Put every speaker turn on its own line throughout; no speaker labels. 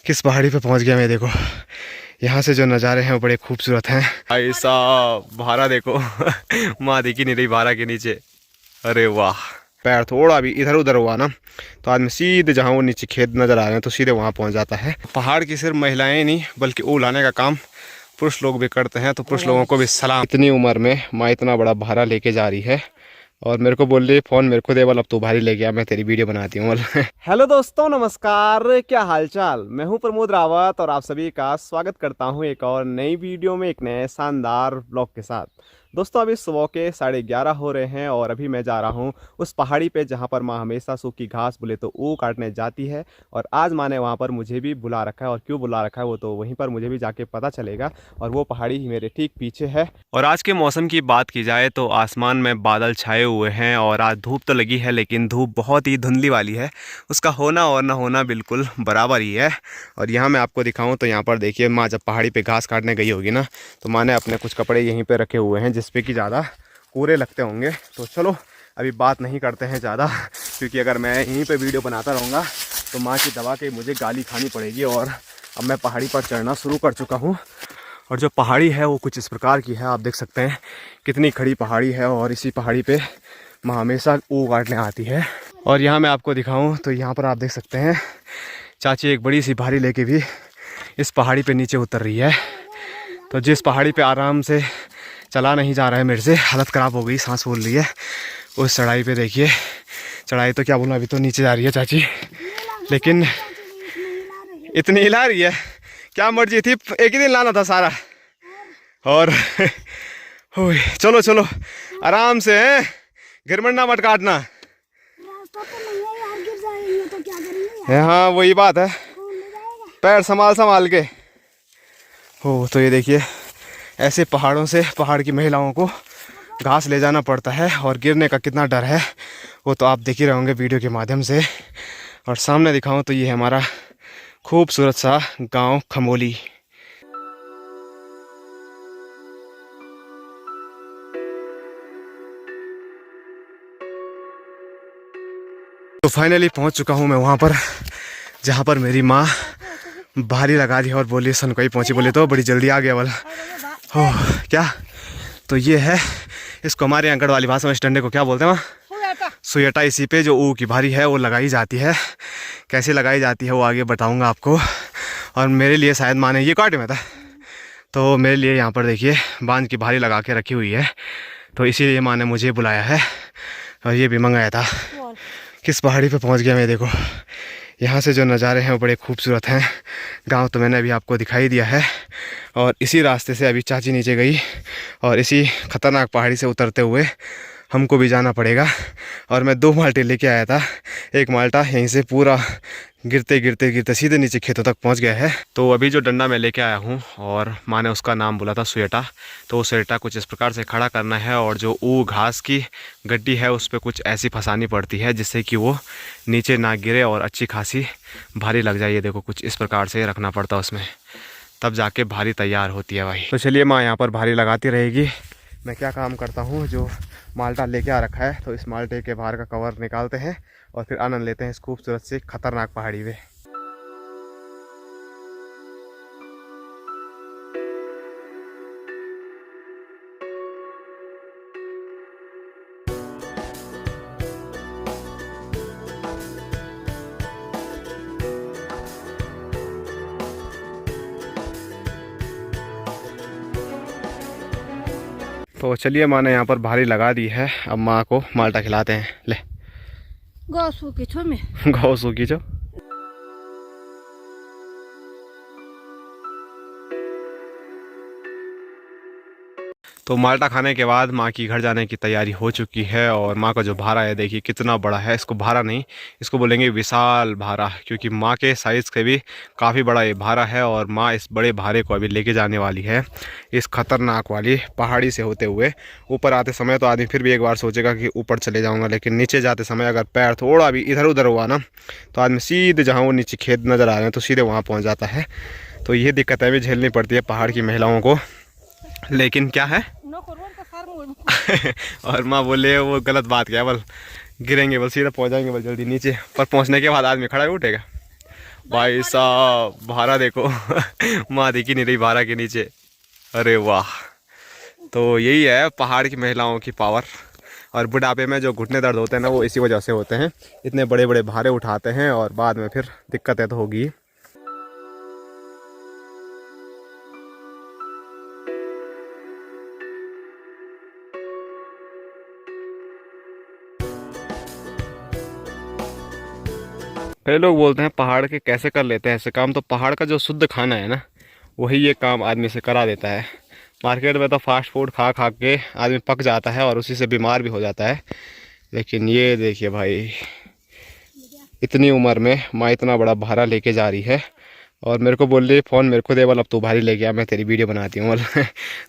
किस पहाड़ी पे पहुंच गया मैं। देखो यहाँ से जो नज़ारे हैं वो बड़े खूबसूरत हैं। भाई साहब भारा देखो माँ दिखी नहीं रही भारा के नीचे। अरे वाह, पैर थोड़ा भी इधर उधर हुआ ना तो आदमी सीधे जहाँ वो नीचे खेत नज़र आ रहे हैं तो सीधे वहाँ पहुँच जाता है। पहाड़ की सिर्फ महिलाएं ही नहीं बल्कि ऊल लाने का काम पुरुष लोग भी करते हैं, तो पुरुष लोगों को भी सलाम। इतनी उम्र में माँ इतना बड़ा भारा लेके जा रही है और मेरे को बोल रही फ़ोन मेरे को दे, बोल अब तू भारी ले गया, मैं तेरी वीडियो बनाती हूँ। हेलो दोस्तों, नमस्कार, क्या हालचाल। मैं हूँ प्रमोद रावत और आप सभी का स्वागत करता हूँ एक और नई वीडियो में, एक नए शानदार ब्लॉग के साथ। दोस्तों अभी सुबह के 11:30 हो रहे हैं और अभी मैं जा रहा हूँ उस पहाड़ी पे जहाँ पर माँ हमेशा सूखी घास बोले तो ऊ काटने जाती है। और आज माँ ने वहाँ पर मुझे भी बुला रखा है और क्यों बुला रखा है वो तो वहीं पर मुझे भी जाके पता चलेगा। और वो पहाड़ी ही मेरे ठीक पीछे है। और आज के मौसम की बात की जाए तो आसमान में बादल छाए हुए हैं और आज धूप तो लगी है लेकिन धूप बहुत ही धुंधली वाली है। उसका होना और ना होना बिल्कुल बराबर ही है। और यहाँ मैं आपको दिखाऊँ तो यहाँ पर देखिए माँ जब पहाड़ी पर घास काटने गई होगी ना तो माँ ने अपने कुछ कपड़े यहीं पर रखे हुए हैं जिसपे कि ज़्यादा कूड़े लगते होंगे। तो चलो अभी बात नहीं करते हैं ज़्यादा, क्योंकि अगर मैं यहीं पे वीडियो बनाता रहूँगा तो माँ की दबा के मुझे गाली खानी पड़ेगी। और अब मैं पहाड़ी पर चढ़ना शुरू कर चुका हूँ और जो पहाड़ी है वो कुछ इस प्रकार की है। आप देख सकते हैं कितनी खड़ी पहाड़ी है और इसी पहाड़ी पे माँ हमेशा ऊ काटने आती है। और यहाँ मैं आपको दिखाऊँ तो यहाँ पर आप देख सकते हैं चाची एक बड़ी सी भारी लेके भी इस पहाड़ी पे नीचे उतर रही है। तो जिस पहाड़ी पे आराम से चला नहीं जा रहा है, मेरे से हालत ख़राब हो गई, सांस फूल रही है, उस चढ़ाई पे देखिए, चढ़ाई तो क्या बोलूँ, अभी तो नीचे जा रही है चाची, लेकिन इतनी हिला रही है। क्या मर्जी थी, एक ही दिन लाना था सारा। और चलो चलो आराम से है, गिरमंडा मत काटना। हाँ वही बात है, पैर संभाल संभाल के हो। तो ये देखिए ऐसे पहाड़ों से पहाड़ की महिलाओं को घास ले जाना पड़ता है और गिरने का कितना डर है वो तो आप देख ही रहे होंगे वीडियो के माध्यम से। और सामने दिखाऊं तो ये है हमारा खूबसूरत सा गांव खमोली। तो फाइनली पहुंच चुका हूं मैं वहां पर जहां पर मेरी माँ भारी लगा दी और बोली सन कोई पहुंची, बोले तो बड़ी जल्दी आ गया वाला हो क्या। तो ये है, इसको हमारे यहाँ गढ़ वाली भाषा में इस डंडे को क्या बोलते हैं वहाँ, सुयटा। इसी पे जो ऊ की भारी है वो लगाई जाती है। कैसे लगाई जाती है वो आगे बताऊंगा आपको। और मेरे लिए शायद माँ ने ये काटे में था तो मेरे लिए यहाँ पर देखिए बांझ की भारी लगा के रखी हुई है, तो इसीलिए माँ ने मुझे बुलाया है और ये भी मंगाया था। किस पहाड़ी पे पहुँच गया मैं। देखो यहाँ से जो नज़ारे हैं वो बड़े खूबसूरत हैं। गांव तो मैंने अभी आपको दिखाई दिया है और इसी रास्ते से अभी चाची नीचे गई और इसी खतरनाक पहाड़ी से उतरते हुए हमको भी जाना पड़ेगा। और मैं 2 माल्टे लेके आया था, एक माल्टा यहीं से पूरा गिरते गिरते गिरते सीधे नीचे खेतों तक पहुंच गया है। तो अभी जो डंडा मैं लेके आया हूं और माँ ने उसका नाम बोला था सुयटा, तो वो सुयटा कुछ इस प्रकार से खड़ा करना है और जो ऊ घास की गड्डी है उस पर कुछ ऐसी फंसानी पड़ती है जिससे कि वो नीचे ना गिरे और अच्छी खासी भारी लग जाए। ये देखो कुछ इस प्रकार से रखना पड़ता है उसमें, तब जाके भारी तैयार होती है भाई। तो चलिए माँ यहाँ पर भारी लगाती रहेगी। मैं क्या काम करता हूँ, जो माल्टा लेके आ रखा है तो इस माल्टे के बाहर का कवर निकालते हैं और फिर आनंद लेते हैं इस खूबसूरत से खतरनाक पहाड़ी पे। तो चलिए माँ ने यहाँ पर भारी लगा दी है, अब माँ को माल्टा खिलाते हैं। ले
गौ सूखी छो में
गौ सूखी छो। तो माल्टा खाने के बाद माँ की घर जाने की तैयारी हो चुकी है और माँ का जो भारा है देखिए कितना बड़ा है। इसको भारा नहीं, इसको बोलेंगे विशाल भारा, क्योंकि माँ के साइज़ के भी काफ़ी बड़ा ये भारा है। और माँ इस बड़े भारे को अभी लेके जाने वाली है इस खतरनाक वाली पहाड़ी से होते हुए। ऊपर आते समय तो आदमी फिर भी एक बार सोचेगा कि ऊपर चले जाऊँगा, लेकिन नीचे जाते समय अगर पैर थोड़ा भी इधर उधर हुआ ना तो आदमी सीधे जहाँ वो नीचे खेत नज़र आ रहे हैं तो सीधे वहाँ पहुँच जाता है। तो ये दिक्कतें भी झेलनी पड़ती है पहाड़ की महिलाओं को, लेकिन क्या है और माँ बोले वो गलत बात क्या, बल गिरेंगे, बल सीधा पहुँच जाएंगे बल जल्दी नीचे। पर पहुँचने के बाद आदमी खड़ा ही उठेगा। भाई साहब भारा देखो माँ दिखी नहीं रही भारा के नीचे। अरे वाह। तो यही है पहाड़ की महिलाओं की पावर। और बुढ़ापे में जो घुटने दर्द होते हैं ना वो इसी वजह से होते हैं। इतने बड़े बड़े भारे उठाते हैं और बाद में फिर दिक्कतें तो होगी। कई लोग बोलते हैं पहाड़ के कैसे कर लेते हैं ऐसे काम। तो पहाड़ का जो शुद्ध खाना है ना वही ये काम आदमी से करा देता है। मार्केट में तो फास्ट फूड खा खा के आदमी पक जाता है और उसी से बीमार भी हो जाता है। लेकिन ये देखिए भाई, इतनी उम्र में माँ इतना बड़ा भारा लेके जा रही है और मेरे को बोल रही है फ़ोन मेरे को दे बोल, अब तू भारी ले गया मैं तेरी वीडियो बनाती हूँ बोल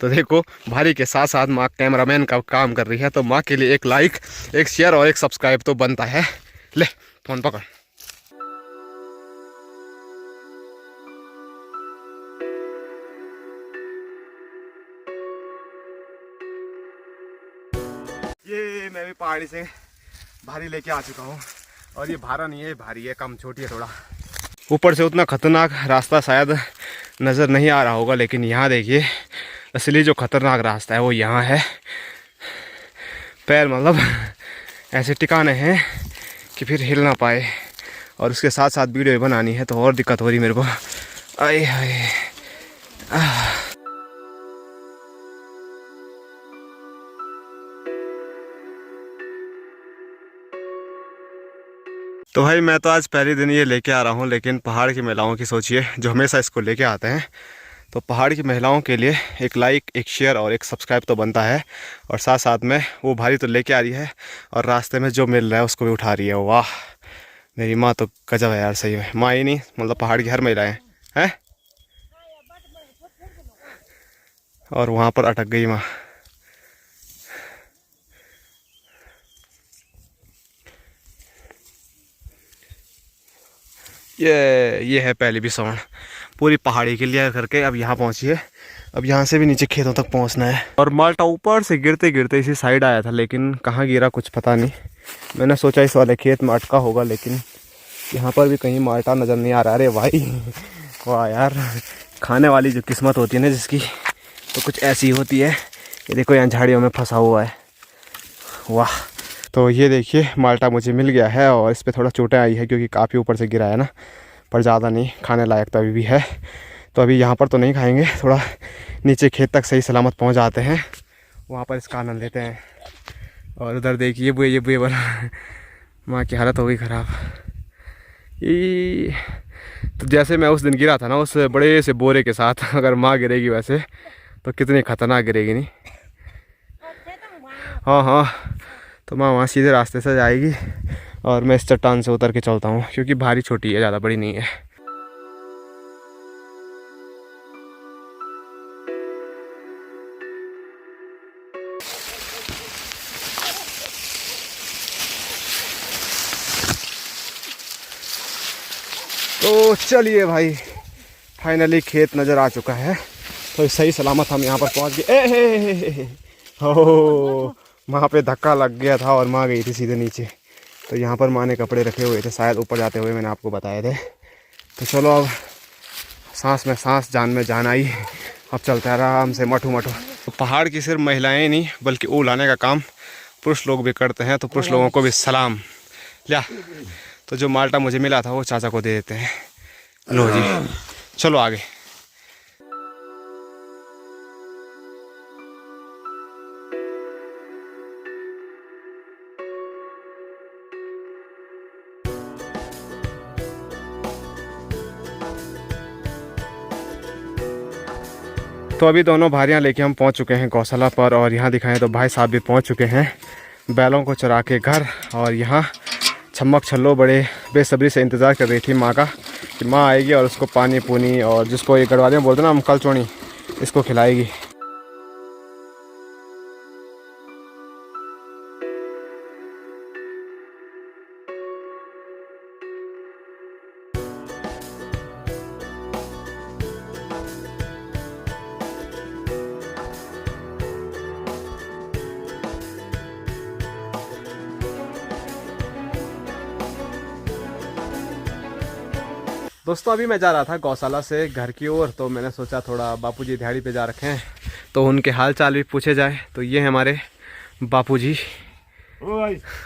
तो देखो भारी के साथ साथ माँ कैमरामैन का काम कर रही है। तो माँ के लिए एक लाइक, एक शेयर और एक सब्सक्राइब तो बनता है। ले फ़ोन पकड़। ये मैं भी पहाड़ी से भारी लेके आ चुका हूँ और ये भारा नहीं है, भारी है, कम छोटी है थोड़ा। ऊपर से उतना खतरनाक रास्ता शायद नज़र नहीं आ रहा होगा, लेकिन यहाँ देखिए असली जो खतरनाक रास्ता है वो यहाँ है। पैर मतलब ऐसे टिकाने हैं कि फिर हिल ना पाए। और उसके साथ साथ वीडियो बनानी है तो और दिक्कत हो रही मेरे को। आए हाय। तो भाई मैं तो आज पहले दिन ये लेके आ रहा हूँ, लेकिन पहाड़ की महिलाओं की सोचिए जो हमेशा इसको लेके आते हैं। तो पहाड़ की महिलाओं के लिए एक लाइक, एक शेयर और एक सब्सक्राइब तो बनता है। और साथ साथ में वो भारी तो लेके आ रही है और रास्ते में जो मिल रहा है उसको भी उठा रही है। वाह मेरी माँ तो गजब है यार, सही में। माँ ही नहीं मतलब पहाड़ की हर महिलाएं हैं। और वहाँ पर अटक गई माँ। ये है पहली भी सवर्ण पूरी पहाड़ी क्लियर करके अब यहाँ पहुँची है। अब यहाँ से भी नीचे खेतों तक पहुँचना है। और माल्टा ऊपर से गिरते गिरते इसी साइड आया था, लेकिन कहाँ गिरा कुछ पता नहीं। मैंने सोचा इस वाले खेत में अटका होगा, लेकिन यहाँ पर भी कहीं माल्टा नज़र नहीं आ रहा। अरे भाई वाह यार, खाने वाली जो किस्मत होती है ना जिसकी, तो कुछ ऐसी होती है। ये देखो यहाँ झाड़ियों में फंसा हुआ है। वाह। तो ये देखिए माल्टा मुझे मिल गया है और इस पर थोड़ा चोटें आई है क्योंकि काफ़ी ऊपर से गिरा है ना, पर ज़्यादा नहीं, खाने लायक तो अभी भी है। तो अभी यहाँ पर तो नहीं खाएंगे, थोड़ा नीचे खेत तक सही सलामत पहुँच जाते हैं, वहाँ पर इसका आनंद लेते हैं। और उधर देखिए ये बुए वाला माँ की हालत हो गई ख़राब। ये तो जैसे मैं उस दिन गिरा था ना उस बड़े से बोरे के साथ, अगर माँ गिरेगी वैसे तो कितनी खतरनाक गिरेगी नहीं। हाँ हाँ, तो माँ वहाँ सीधे रास्ते से जाएगी और मैं इस चट्टान से उतर के चलता हूँ क्योंकि भारी छोटी है, ज़्यादा बड़ी नहीं है। तो चलिए भाई, फाइनली खेत नज़र आ चुका है। तो सही सलामत हम यहाँ पर पहुँच गए। हो वहाँ पे धक्का लग गया था और माँ गई थी सीधे नीचे। तो यहाँ पर माँ ने कपड़े रखे हुए थे शायद ऊपर जाते हुए, मैंने आपको बताए थे। तो चलो अब सांस में सांस, जान में जान आई। अब चलते हैं आराम से मठू मठू। तो पहाड़ की सिर्फ महिलाएं नहीं बल्कि ऊल आने का काम पुरुष लोग भी करते हैं। तो पुरुष लोगों को भी सलाम। लिया तो जो माल्टा मुझे मिला था वो चाचा को दे देते हैं। लो जी चलो आगे। तो अभी दोनों भारियां लेके हम पहुंच चुके हैं गौशाला पर। और यहाँ दिखाएं तो भाई साहब भी पहुंच चुके हैं बैलों को चरा के घर। और यहाँ छम्मक छल्लो बड़े बेसब्री से इंतज़ार कर रही थी माँ का कि माँ आएगी और उसको पानी पूनी और जिसको ये गढ़वाली में बोलते हैं ना हम कल चोनी, इसको खिलाएगी। दोस्तों अभी मैं जा रहा था गौशाला से घर की ओर, तो मैंने सोचा थोड़ा बापूजी दिहाड़ी पे जा रखे हैं तो उनके हाल चाल भी पूछे जाए। तो ये है हमारे बापूजी।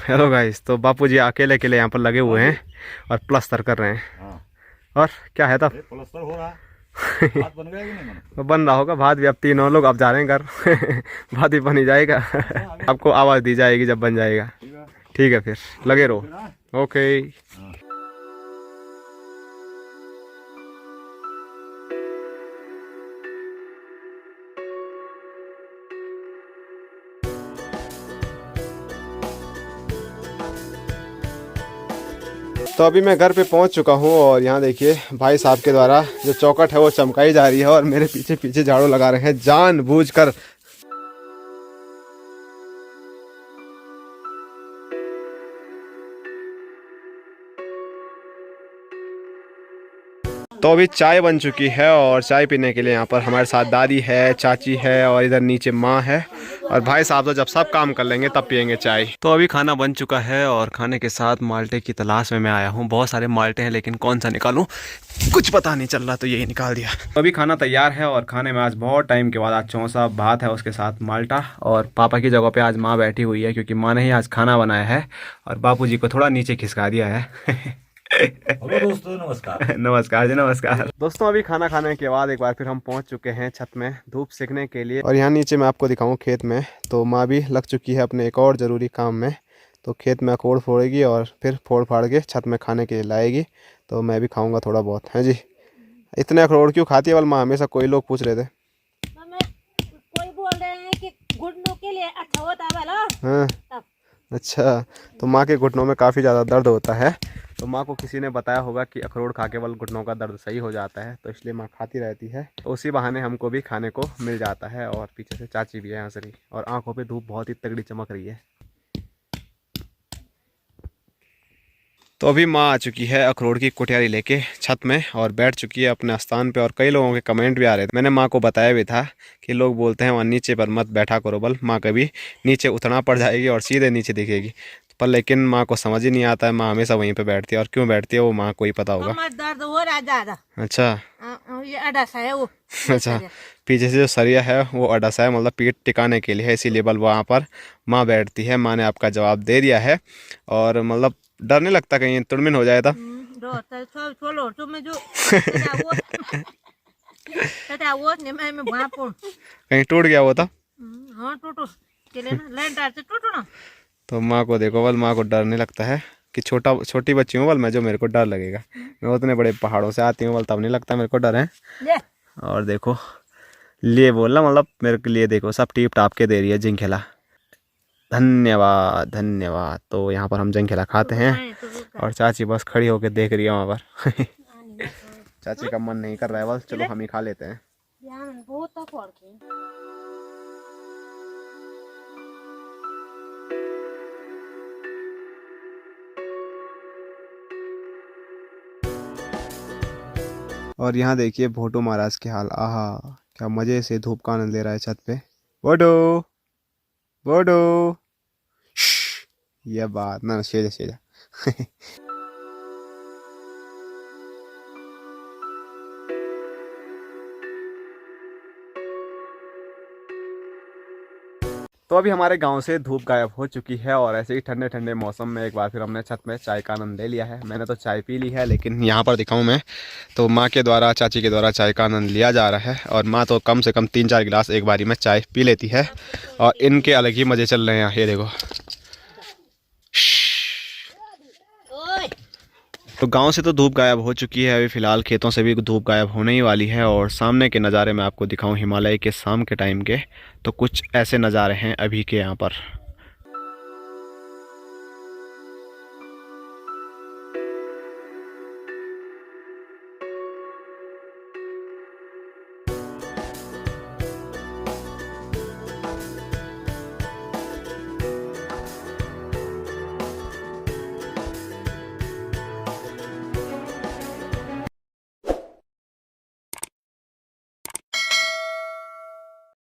Hello guys. तो बापूजी अकेले अकेले यहाँ पर लगे हुए हैं और प्लास्टर कर रहे हैं। और क्या है तब
प्लास्टर हो रहा है। भात बन गया कि नहीं बना?
तो बन रहा होगा भात भी। अब 3 और लोग अब जा रहे हैं घर। भात भी बन ही जाएगा। आपको आवाज़ दी जाएगी जब बन जाएगा। ठीक है फिर लगे रहो। ओके। तो अभी मैं घर पे पहुंच चुका हूं और यहाँ देखिए भाई साहब के द्वारा जो चौखट है वो चमकाई जा रही है और मेरे पीछे पीछे झाड़ू लगा रहे हैं जानबूझकर। तो अभी चाय बन चुकी है और चाय पीने के लिए यहाँ पर हमारे साथ दादी है, चाची है और इधर नीचे माँ है और भाई साहब तो जब सब काम कर लेंगे तब पियेंगे चाय। तो अभी खाना बन चुका है और खाने के साथ माल्टे की तलाश में मैं आया हूँ। बहुत सारे माल्टे हैं लेकिन कौन सा निकालूं कुछ पता नहीं चल रहा, तो यही निकाल दिया। अभी खाना तैयार है और खाने में आज बहुत टाइम के बाद आज चौंसा भात है, उसके साथ माल्टा। और पापा की जगह पे आज माँ बैठी हुई है क्योंकि माँ ने ही आज खाना बनाया है और बापूजी को थोड़ा नीचे खिसका दिया है।
हेलो दोस्तों, नमस्कार।
नमस्कार जी, नमस्कार। दोस्तों अभी खाना खाने के बाद एक बार फिर हम पहुंच चुके हैं छत में धूप सेकने के लिए। और यहाँ नीचे मैं आपको दिखाऊं खेत में, तो माँ भी लग चुकी है अपने एक और ज़रूरी काम में। तो खेत में अखरोट फोड़ेगी और फिर फोड़ फाड़ के छत में खाने के लिए लाएगी। तो मैं भी खाऊंगा थोड़ा बहुत। है जी। इतने अखरोट क्यों खाती है वाल माँ? हमेशा कोई लोग पूछ रहे थे।
कोई बोल रहे हैं कि घुटनों के लिए अच्छा होता है वाला।
हाँ अच्छा। तो माँ के घुटनों में काफ़ी ज़्यादा दर्द होता है, तो माँ को किसी ने बताया होगा कि अखरोट खा के बल घुटनों का दर्द सही हो जाता है, तो इसलिए माँ खाती रहती है। तो उसी बहाने हमको भी खाने को मिल जाता है। और पीछे से चाची भी है हंस रही और आंखों पे धूप बहुत ही तगड़ी चमक रही है। तो अभी माँ आ चुकी है अखरोट की कुटियारी लेके छत में और बैठ चुकी है अपने स्थान पे। और कई लोगों के कमेंट भी आ रहे थे, मैंने माँ को बताया भी था कि लोग बोलते हैं वहाँ नीचे पर मत बैठा करो, बल माँ कभी नीचे उतना पड़ जाएगी और सीधे नीचे दिखेगी। पर लेकिन माँ को समझ ही नहीं आता है, माँ हमेशा वहीं पे बैठती है और क्यों बैठती है वो माँ को ही पता होगा।
दर्द हो रहा है ज्यादा।
अच्छा
ये अडासा है वो।
अच्छा, पीछे से जो सरिया है वो अडासा है, मतलब पीठ टिकाने के लिए है, इसीलिए बल वहाँ पर माँ बैठती है। माँ ने आपका जवाब दे दिया है और मतलब डर नहीं लगता कहीं तुड़मिन हो जाए था? कहीं टूट गया वो था? तो माँ को देखो बल, माँ को डर नहीं लगता है कि छोटी बच्ची हूँ बल मैं, जो मेरे को डर लगेगा। मैं उतने बड़े पहाड़ों से आती हूँ बल, तब नहीं लगता मेरे को डर है। और देखो लिए बोलना मतलब मेरे के लिए देखो सब टीप टाप के दे रही है जिंखेला। धन्यवाद धन्यवाद। तो यहाँ पर हम जिंखेला खाते हैं और चाची बस खड़ी होकर देख रही है वहाँ पर। चाची का मन नहीं कर रहा है बस, चलो हम ही खा लेते हैं। और यहाँ देखिए भोटो महाराज के हाल। आहा क्या मज़े से धूप का आनंद ले रहा है छत पे। बोडो बोडो ये बात ना शेजा शेजा। तो अभी हमारे गांव से धूप गायब हो चुकी है और ऐसे ही ठंडे ठंडे मौसम में एक बार फिर हमने छत में चाय का आनंद ले लिया है। मैंने तो चाय पी ली है, लेकिन यहाँ पर दिखाऊं मैं तो माँ के द्वारा, चाची के द्वारा चाय का आनंद लिया जा रहा है। और माँ तो कम से कम 3-4 गिलास एक बारी में चाय पी लेती है और इनके अलग ही मज़े चल रहे हैं। ये देखो। तो गांव से तो धूप गायब हो चुकी है, अभी फ़िलहाल खेतों से भी धूप गायब होने ही वाली है। और सामने के नज़ारे मैं आपको दिखाऊं हिमालय के शाम के टाइम के, तो कुछ ऐसे नज़ारे हैं अभी के यहाँ पर।